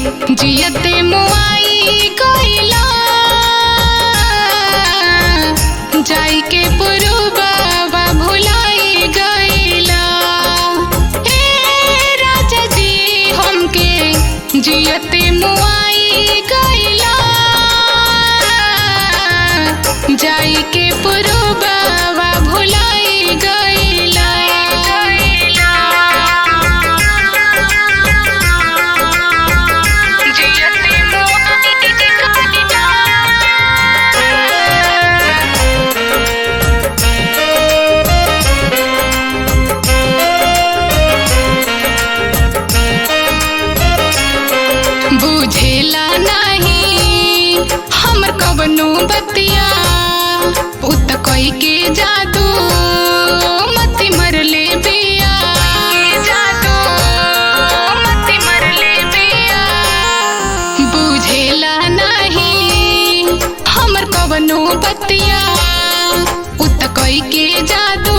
जियते मुआई गइला जाई के पुरुबवा भुलाई गइला। हे राजा जी हमके जियते मुआई गइला जाई के पुरुबवा भुलाई गइला। बुझेला नहीं हमर कवनो बतिया उत कोई के जादू मती मरले बिया। जादू मती मरले बिया। बुझेला नहीं हमर कवनो बतिया उत कोई के जादू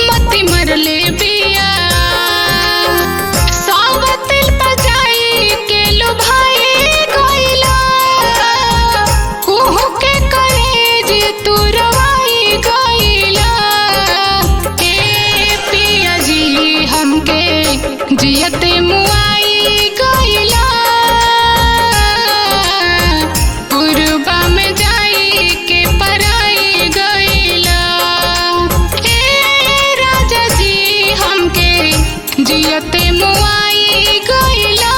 मती मरले बिया। जियते मुआई गइला पुरबा में जाई के पराई गइला। हे राजा जी हमके जियते मुआई गइला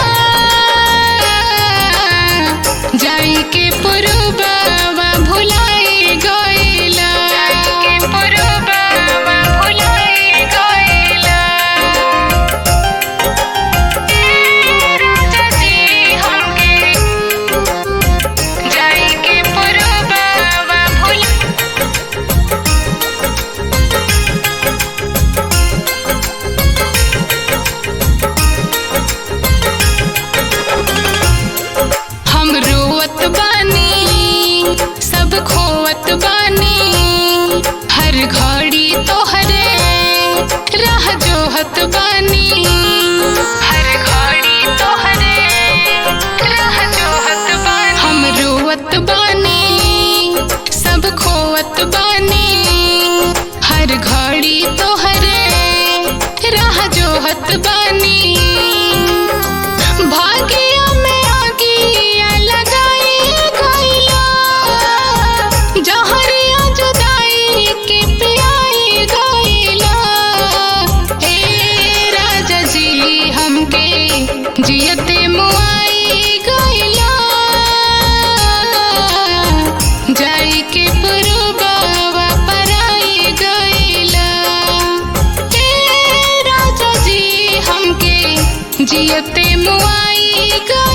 जाई के पुरबा भुलाई गइला। सब खोवत बानी हर घड़ी तोहरे राह जोहत बानी। हर घड़ी तोहरे राह जोहत बानी। हम रोवत बानी सब खोवत बानी हर घड़ी तोहरे राह जोहत बानी। भागिया में आगिया लगाई गइला जहरिया जुदाई के पियाई गइला। हे राजा जी हमके जियते मुआई गइला जाई के पुरबवा पराई गइला। हे राजा जी हमके जियते मुआई गइला